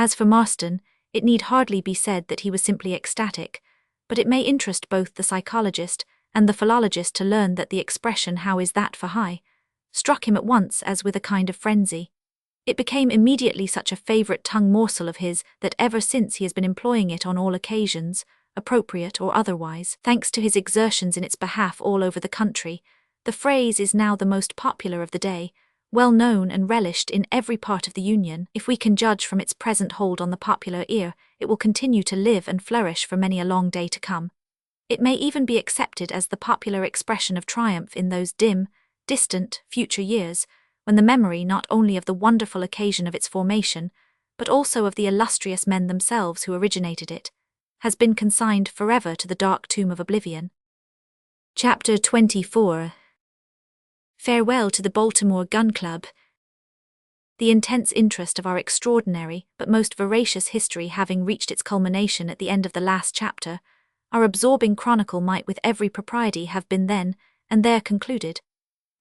As for Marston, it need hardly be said that he was simply ecstatic, but it may interest both the psychologist and the philologist to learn that the expression "how is that for high" struck him at once as with a kind of frenzy. It became immediately such a favourite tongue morsel of his that ever since he has been employing it on all occasions, appropriate or otherwise, thanks to his exertions in its behalf all over the country. The phrase is now the most popular of the day, well known and relished in every part of the Union. If we can judge from its present hold on the popular ear, it will continue to live and flourish for many a long day to come. It may even be accepted as the popular expression of triumph in those dim, distant, future years, when the memory not only of the wonderful occasion of its formation, but also of the illustrious men themselves who originated it, has been consigned forever to the dark tomb of oblivion. Chapter 24. Farewell to the Baltimore Gun Club. The intense interest of our extraordinary but most veracious history having reached its culmination at the end of the last chapter, our absorbing chronicle might with every propriety have been then and there concluded.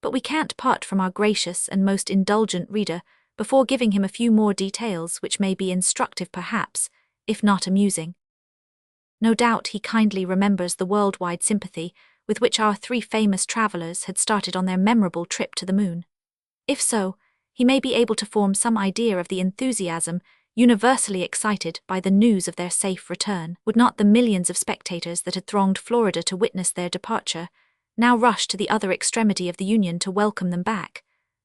But we can't part from our gracious and most indulgent reader before giving him a few more details which may be instructive perhaps, if not amusing. No doubt he kindly remembers the worldwide sympathy with which our three famous travellers had started on their memorable trip to the moon. If so, he may be able to form some idea of the enthusiasm universally excited by the news of their safe return. Would not the millions of spectators that had thronged Florida to witness their departure now rush to the other extremity of the Union to welcome them back?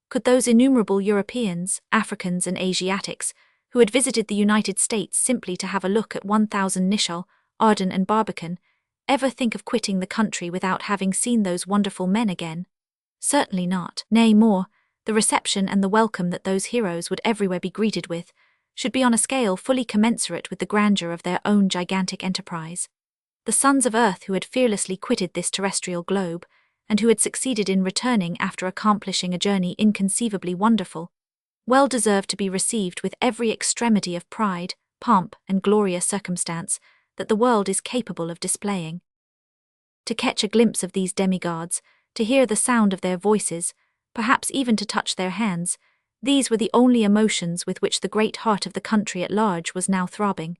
Could those innumerable Europeans, Africans and Asiatics, who had visited the United States simply to have a look at 1000 Nicholl, Arden and Barbican, ever think of quitting the country without having seen those wonderful men again? Certainly not. Nay, more, the reception and the welcome that those heroes would everywhere be greeted with should be on a scale fully commensurate with the grandeur of their own gigantic enterprise. The sons of Earth who had fearlessly quitted this terrestrial globe, and who had succeeded in returning after accomplishing a journey inconceivably wonderful, well deserved to be received with every extremity of pride, pomp, and glorious circumstance that the world is capable of displaying. To catch a glimpse of these demigods, to hear the sound of their voices, perhaps even to touch their hands, these were the only emotions with which the great heart of the country at large was now throbbing.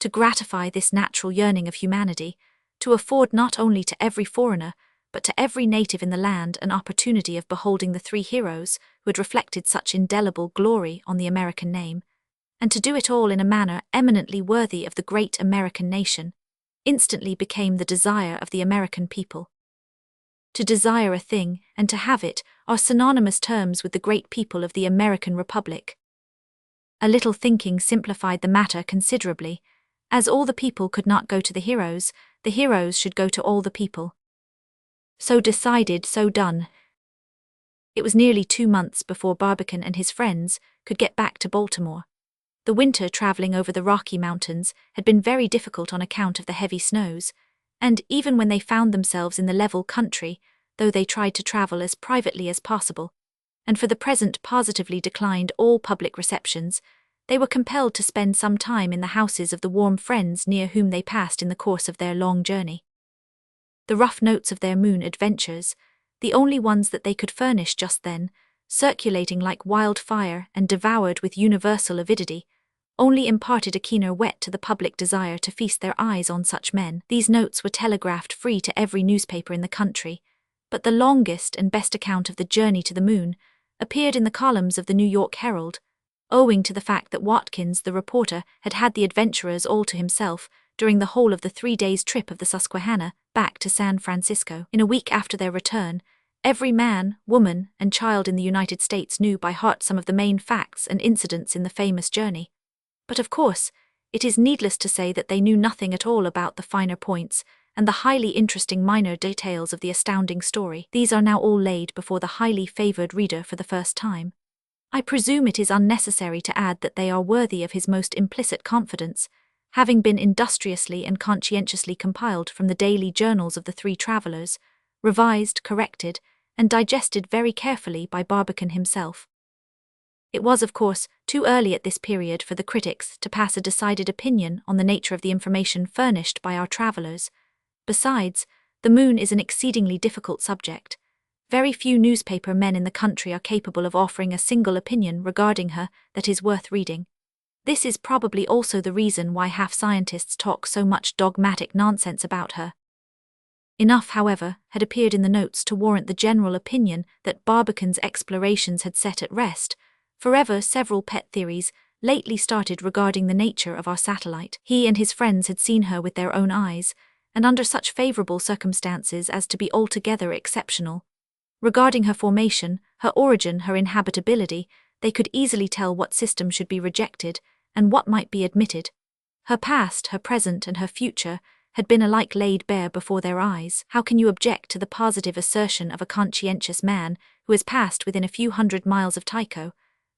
To gratify this natural yearning of humanity, to afford not only to every foreigner, but to every native in the land an opportunity of beholding the three heroes who had reflected such indelible glory on the American name, and to do it all in a manner eminently worthy of the great American nation, instantly became the desire of the American people. To desire a thing and to have it are synonymous terms with the great people of the American Republic. A little thinking simplified the matter considerably. As all the people could not go to the heroes should go to all the people. So decided, so done. It was nearly 2 months before Barbican and his friends could get back to Baltimore. The winter travelling over the Rocky Mountains had been very difficult on account of the heavy snows, and even when they found themselves in the level country, though they tried to travel as privately as possible, and for the present positively declined all public receptions, they were compelled to spend some time in the houses of the warm friends near whom they passed in the course of their long journey. The rough notes of their moon adventures, the only ones that they could furnish just then, circulating like wildfire and devoured with universal avidity, only imparted a keener whet to the public desire to feast their eyes on such men. These notes were telegraphed free to every newspaper in the country, but the longest and best account of the journey to the moon appeared in the columns of the New York Herald, owing to the fact that Watkins, the reporter, had had the adventurers all to himself during the whole of the 3 days' trip of the Susquehanna back to San Francisco. In a week after their return, every man, woman, and child in the United States knew by heart some of the main facts and incidents in the famous journey. But of course, it is needless to say that they knew nothing at all about the finer points and the highly interesting minor details of the astounding story. These are now all laid before the highly favoured reader for the first time. I presume it is unnecessary to add that they are worthy of his most implicit confidence, having been industriously and conscientiously compiled from the daily journals of the three travellers, revised, corrected, and digested very carefully by Barbican himself. It was, of course, too early at this period for the critics to pass a decided opinion on the nature of the information furnished by our travellers. Besides, the moon is an exceedingly difficult subject. Very few newspaper men in the country are capable of offering a single opinion regarding her that is worth reading. This is probably also the reason why half-scientists talk so much dogmatic nonsense about her. Enough, however, had appeared in the notes to warrant the general opinion that Barbican's explorations had set at rest forever several pet theories lately started regarding the nature of our satellite. He and his friends had seen her with their own eyes, and under such favorable circumstances as to be altogether exceptional. Regarding her formation, her origin, her inhabitability, they could easily tell what system should be rejected and what might be admitted. Her past, her present, and her future had been alike laid bare before their eyes. How can you object to the positive assertion of a conscientious man who has passed within a few 100 miles of Tycho,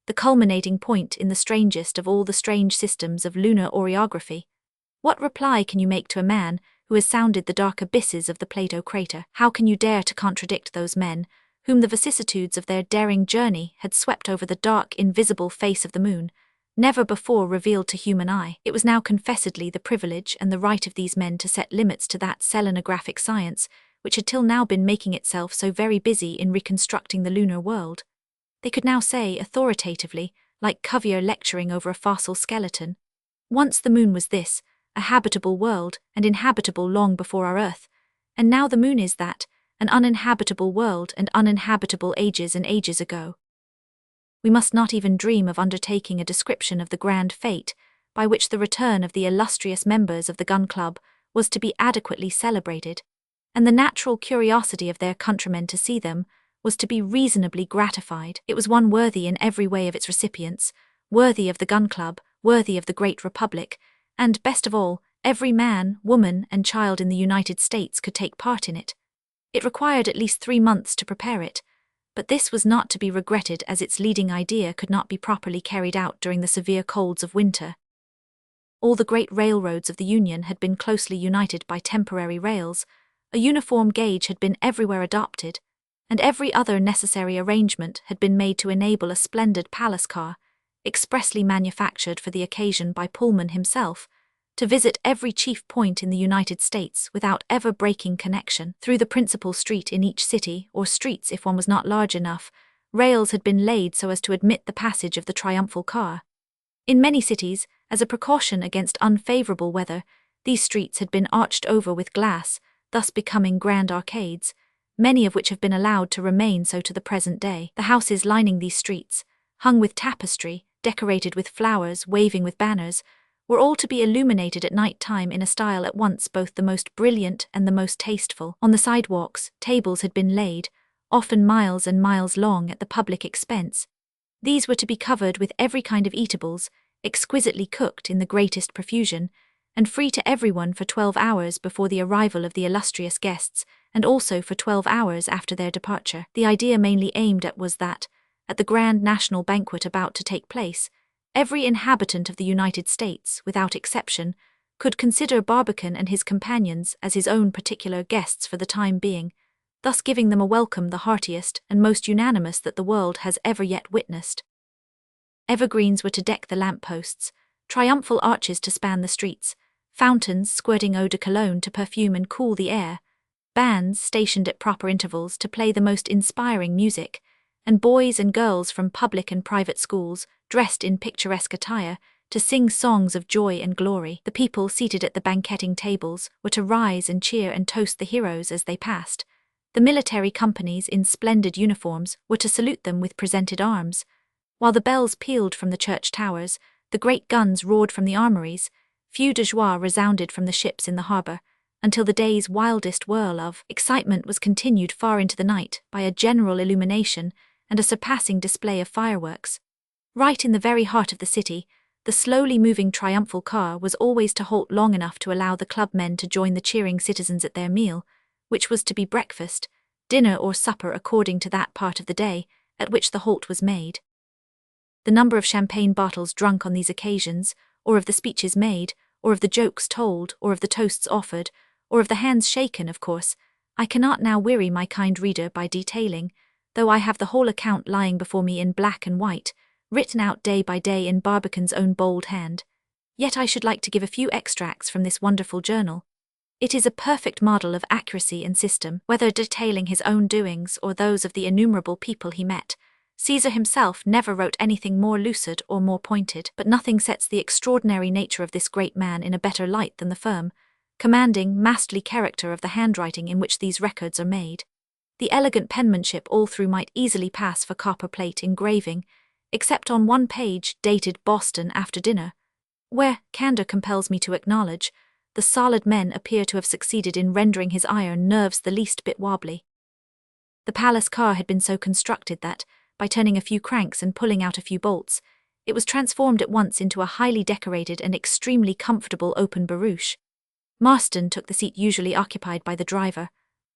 the culminating point in the strangest of all the strange systems of lunar orography? What reply can you make to a man who has sounded the dark abysses of the Plato crater? How can you dare to contradict those men whom the vicissitudes of their daring journey had swept over the dark, invisible face of the moon, never before revealed to human eye? It was now confessedly the privilege and the right of these men to set limits to that selenographic science which had till now been making itself so very busy in reconstructing the lunar world. They could now say authoritatively, like Cuvier lecturing over a fossil skeleton, once the moon was this, a habitable world, and inhabitable long before our Earth, and now the moon is that, an uninhabitable world and uninhabitable ages and ages ago. We must not even dream of undertaking a description of the grand fete by which the return of the illustrious members of the Gun Club was to be adequately celebrated, and the natural curiosity of their countrymen to see them was to be reasonably gratified. It was one worthy in every way of its recipients, worthy of the Gun Club, worthy of the great Republic, and, best of all, every man, woman, and child in the United States could take part in it. It required at least 3 months to prepare it, but this was not to be regretted as its leading idea could not be properly carried out during the severe colds of winter. All the great railroads of the Union had been closely united by temporary rails, a uniform gauge had been everywhere adopted, and every other necessary arrangement had been made to enable a splendid palace car, expressly manufactured for the occasion by Pullman himself, to visit every chief point in the United States without ever breaking connection. Through the principal street in each city, or streets if one was not large enough, rails had been laid so as to admit the passage of the triumphal car. In many cities, as a precaution against unfavorable weather, these streets had been arched over with glass, thus becoming grand arcades, many of which have been allowed to remain so to the present day. The houses lining these streets, hung with tapestry, decorated with flowers, waving with banners, were all to be illuminated at night time in a style at once both the most brilliant and the most tasteful. On the sidewalks, tables had been laid, often miles and miles long at the public expense. These were to be covered with every kind of eatables, exquisitely cooked in the greatest profusion, and free to everyone for 12 hours before the arrival of the illustrious guests, and also for 12 hours after their departure. The idea mainly aimed at was that, at the grand national banquet about to take place, every inhabitant of the United States, without exception, could consider Barbican and his companions as his own particular guests for the time being, thus giving them a welcome the heartiest and most unanimous that the world has ever yet witnessed. Evergreens were to deck the lamp-posts, triumphal arches to span the streets, fountains squirting eau de cologne to perfume and cool the air, bands stationed at proper intervals to play the most inspiring music, and boys and girls from public and private schools, dressed in picturesque attire, to sing songs of joy and glory. The people seated at the banqueting tables were to rise and cheer and toast the heroes as they passed. The military companies in splendid uniforms were to salute them with presented arms. While the bells pealed from the church towers, the great guns roared from the armories, feux de joie resounded from the ships in the harbour, until the day's wildest whirl of excitement was continued far into the night by a general illumination and a surpassing display of fireworks. Right in the very heart of the city, the slowly moving triumphal car was always to halt long enough to allow the clubmen to join the cheering citizens at their meal, which was to be breakfast, dinner or supper according to that part of the day at which the halt was made. The number of champagne bottles drunk on these occasions, or of the speeches made, or of the jokes told, or of the toasts offered, or of the hands shaken, of course, I cannot now weary my kind reader by detailing, though I have the whole account lying before me in black and white, written out day by day in Barbican's own bold hand. Yet I should like to give a few extracts from this wonderful journal. It is a perfect model of accuracy and system, whether detailing his own doings or those of the innumerable people he met, Caesar himself never wrote anything more lucid or more pointed, but nothing sets the extraordinary nature of this great man in a better light than the firm, commanding, masterly character of the handwriting in which these records are made. The elegant penmanship all through might easily pass for copperplate engraving, except on one page dated Boston after dinner, where, candor compels me to acknowledge, the solid men appear to have succeeded in rendering his iron nerves the least bit wobbly. The palace car had been so constructed that, by turning a few cranks and pulling out a few bolts, it was transformed at once into a highly decorated and extremely comfortable open barouche. Marston took the seat usually occupied by the driver.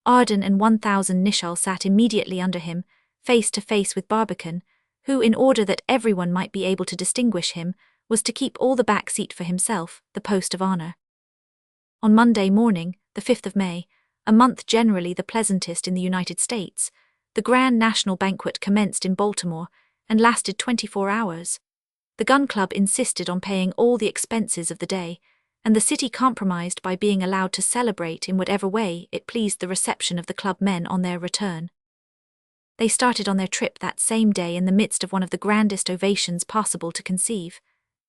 Arden and 1000 Nicholl sat immediately under him, face to face with Barbicane, who, in order that everyone might be able to distinguish him, was to keep all the back seat for himself, the post of honor. On Monday morning, the 5th of May, a month generally the pleasantest in the United States, the grand national banquet commenced in Baltimore and lasted 24 hours. The Gun Club insisted on paying all the expenses of the day, and the city compromised by being allowed to celebrate in whatever way it pleased the reception of the club men on their return. They started on their trip that same day in the midst of one of the grandest ovations possible to conceive.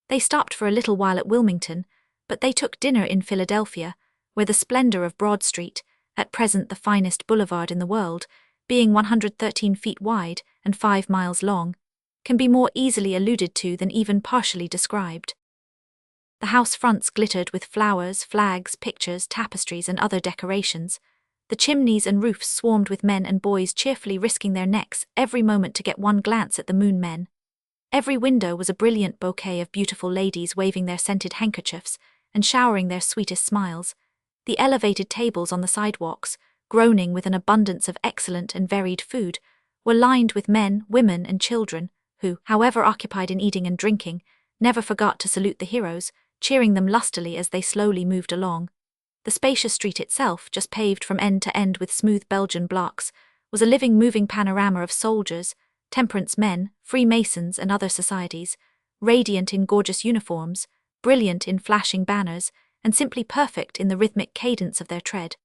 They stopped for a little while at Wilmington, but they took dinner in Philadelphia, where the splendor of Broad Street, at present the finest boulevard in the world, being 113 feet wide and 5 miles long, can be more easily alluded to than even partially described. The house fronts glittered with flowers, flags, pictures, tapestries, and other decorations. The chimneys and roofs swarmed with men and boys cheerfully risking their necks every moment to get one glance at the moon men. Every window was a brilliant bouquet of beautiful ladies waving their scented handkerchiefs and showering their sweetest smiles. The elevated tables on the sidewalks, groaning with an abundance of excellent and varied food, were lined with men, women, and children, who, however occupied in eating and drinking, never forgot to salute the heroes, cheering them lustily as they slowly moved along. The spacious street itself, just paved from end to end with smooth Belgian blocks, was a living, moving panorama of soldiers, temperance men, Freemasons, and other societies, radiant in gorgeous uniforms, brilliant in flashing banners, and simply perfect in the rhythmic cadence of their tread,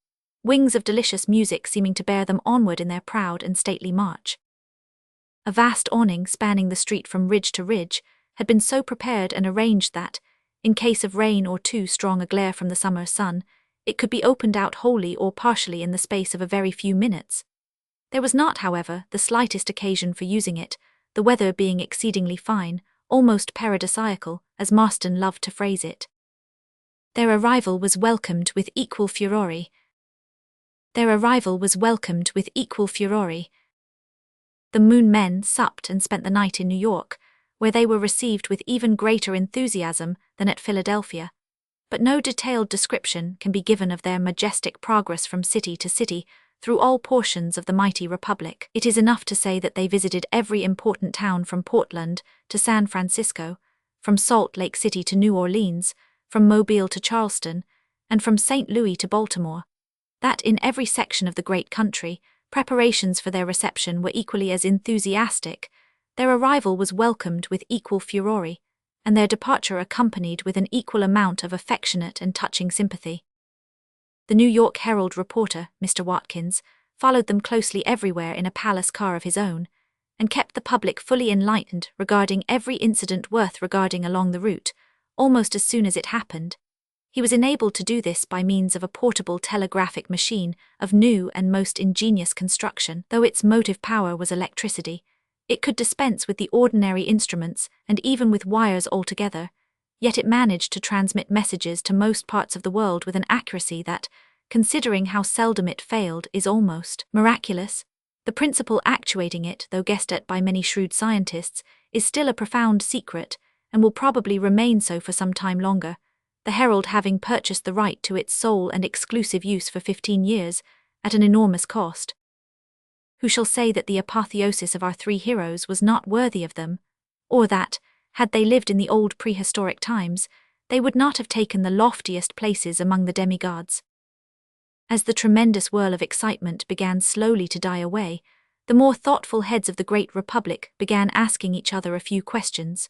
wings of delicious music seeming to bear them onward in their proud and stately march. A vast awning spanning the street from ridge to ridge had been so prepared and arranged that, in case of rain or too strong a glare from the summer sun, it could be opened out wholly or partially in the space of a very few minutes. There was not, however, the slightest occasion for using it, the weather being exceedingly fine, almost paradisiacal, as Marston loved to phrase it. Their arrival was welcomed with equal furore. The Moon men supped and spent the night in New York, where they were received with even greater enthusiasm than at Philadelphia. But no detailed description can be given of their majestic progress from city to city through all portions of the mighty republic. It is enough to say that they visited every important town from Portland to San Francisco, from Salt Lake City to New Orleans, from Mobile to Charleston, and from St. Louis to Baltimore. That in every section of the great country, preparations for their reception were equally as enthusiastic, their arrival was welcomed with equal furore, and their departure accompanied with an equal amount of affectionate and touching sympathy. The New York Herald reporter, Mr. Watkins, followed them closely everywhere in a palace car of his own, and kept the public fully enlightened regarding every incident worth regarding along the route, almost as soon as it happened. He was enabled to do this by means of a portable telegraphic machine of new and most ingenious construction. Though its motive power was electricity, it could dispense with the ordinary instruments and even with wires altogether, yet it managed to transmit messages to most parts of the world with an accuracy that, considering how seldom it failed, is almost miraculous. The principle actuating it, though guessed at by many shrewd scientists, is still a profound secret, and will probably remain so for some time longer, the Herald having purchased the right to its sole and exclusive use for 15 years, at an enormous cost. Who shall say that the apotheosis of our three heroes was not worthy of them, or that, had they lived in the old prehistoric times, they would not have taken the loftiest places among the demigods? As the tremendous whirl of excitement began slowly to die away, the more thoughtful heads of the great republic began asking each other a few questions.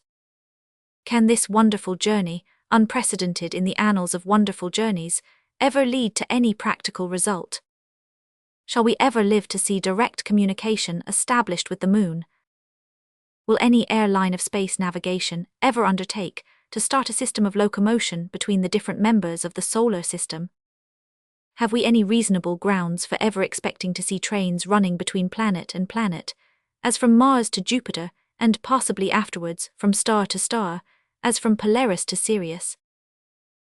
Can this wonderful journey, unprecedented in the annals of wonderful journeys, ever lead to any practical result? Shall we ever live to see direct communication established with the moon? will any airline of space navigation ever undertake to start a system of locomotion between the different members of the solar system? Have we any reasonable grounds for ever expecting to see trains running between planet and planet, as from Mars to Jupiter, and possibly afterwards from star to star, as from Polaris to Sirius?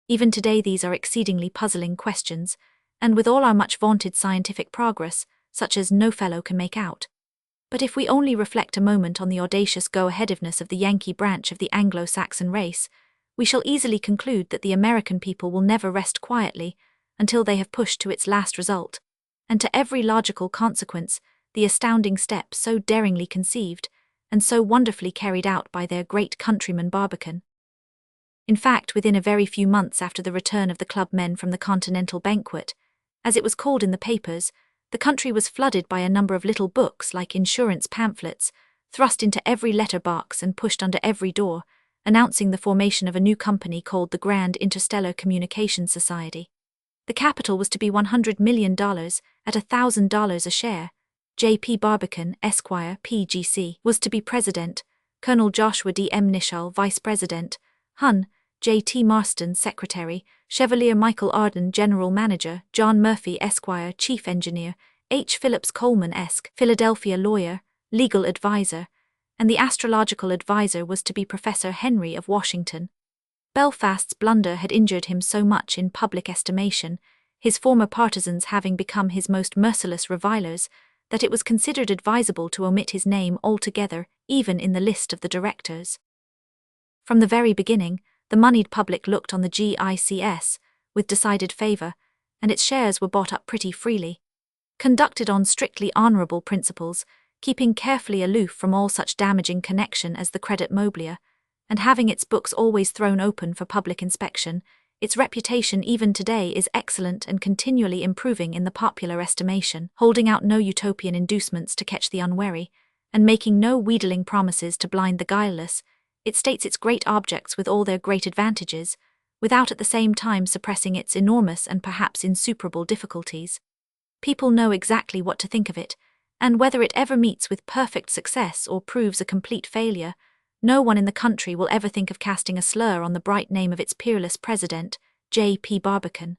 Even today these are exceedingly puzzling questions, and with all our much vaunted scientific progress, such as no fellow can make out. But if we only reflect a moment on the audacious go-aheadiveness of the Yankee branch of the Anglo-Saxon race, we shall easily conclude that the American people will never rest quietly until they have pushed to its last result, and to every logical consequence, the astounding step so daringly conceived and so wonderfully carried out by their great countryman Barbicane. In fact, within a very few months after the return of the club men from the Continental Banquet, as it was called in the papers, the country was flooded by a number of little books like insurance pamphlets, thrust into every letter-box and pushed under every door, announcing the formation of a new company called the Grand Interstellar Communications Society. The capital was to be $100 million at $1,000 a share. J.P. Barbicane, Esquire, P.G.C., was to be president, Colonel Joshua D. M. Nicholl, vice president, Hun, J.T. Marston, secretary, Chevalier Michael Arden, general manager, John Murphy, Esquire, chief engineer, H. Phillips Coleman, Esq., Philadelphia lawyer, legal advisor, and the astrological advisor was to be Professor Henry of Washington. Belfast's blunder had injured him so much in public estimation, his former partisans having become his most merciless revilers, that it was considered advisable to omit his name altogether, even in the list of the directors. From the very beginning, the moneyed public looked on the GICS with decided favor, and its shares were bought up pretty freely. Conducted on strictly honorable principles, keeping carefully aloof from all such damaging connection as the Credit Mobilier, and having its books always thrown open for public inspection, its reputation even today is excellent and continually improving in the popular estimation, holding out no utopian inducements to catch the unwary, and making no wheedling promises to blind the guileless. It states its great objects with all their great advantages, without at the same time suppressing its enormous and perhaps insuperable difficulties. People know exactly what to think of it, and whether it ever meets with perfect success or proves a complete failure, no one in the country will ever think of casting a slur on the bright name of its peerless president, J.P. Barbicane.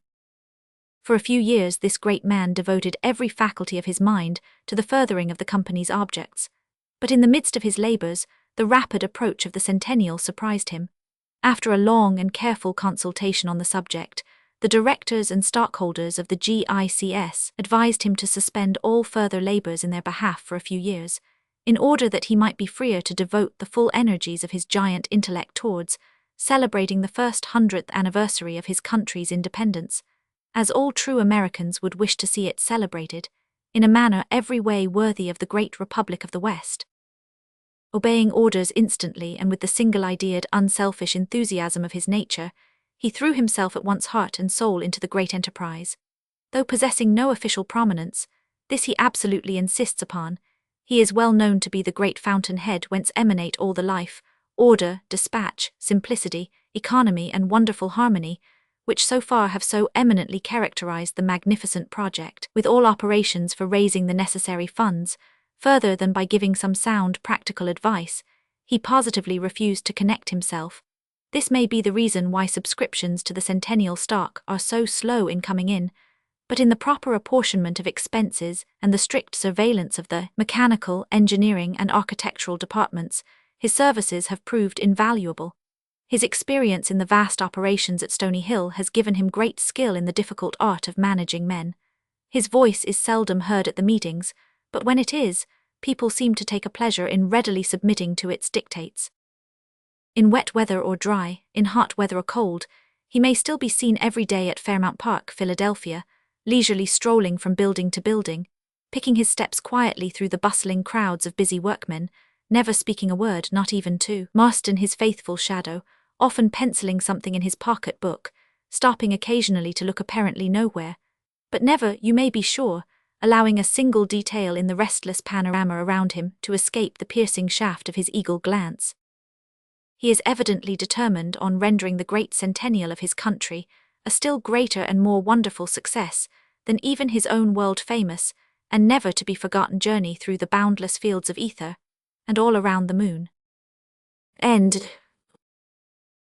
For a few years this great man devoted every faculty of his mind to the furthering of the company's objects, but in the midst of his labors, the rapid approach of the centennial surprised him. After a long and careful consultation on the subject, the directors and stockholders of the GICS advised him to suspend all further labors in their behalf for a few years, in order that he might be freer to devote the full energies of his giant intellect towards celebrating the first 100th anniversary of his country's independence, as all true Americans would wish to see it celebrated, in a manner every way worthy of the great Republic of the West. Obeying orders instantly and with the single-ideaed, unselfish enthusiasm of his nature, he threw himself at once heart and soul into the great enterprise. Though possessing no official prominence, this he absolutely insists upon, he is well known to be the great fountain-head whence emanate all the life, order, dispatch, simplicity, economy and wonderful harmony, which so far have so eminently characterized the magnificent project, with all operations for raising the necessary funds. Further than by giving some sound practical advice, he positively refused to connect himself. This may be the reason why subscriptions to the centennial stock are so slow in coming in, but in the proper apportionment of expenses and the strict surveillance of the mechanical, engineering and architectural departments, his services have proved invaluable. His experience in the vast operations at Stony Hill has given him great skill in the difficult art of managing men. His voice is seldom heard at the meetings, but when it is, people seem to take a pleasure in readily submitting to its dictates. In wet weather or dry, in hot weather or cold, he may still be seen every day at Fairmount Park, Philadelphia, leisurely strolling from building to building, picking his steps quietly through the bustling crowds of busy workmen, never speaking a word, not even to Marston, his faithful shadow, often penciling something in his pocket book, stopping occasionally to look apparently nowhere, but never, you may be sure, allowing a single detail in the restless panorama around him to escape the piercing shaft of his eagle glance. He is evidently determined on rendering the great centennial of his country a still greater and more wonderful success than even his own world-famous and never-to-be-forgotten journey through the boundless fields of ether, and all around the moon. End.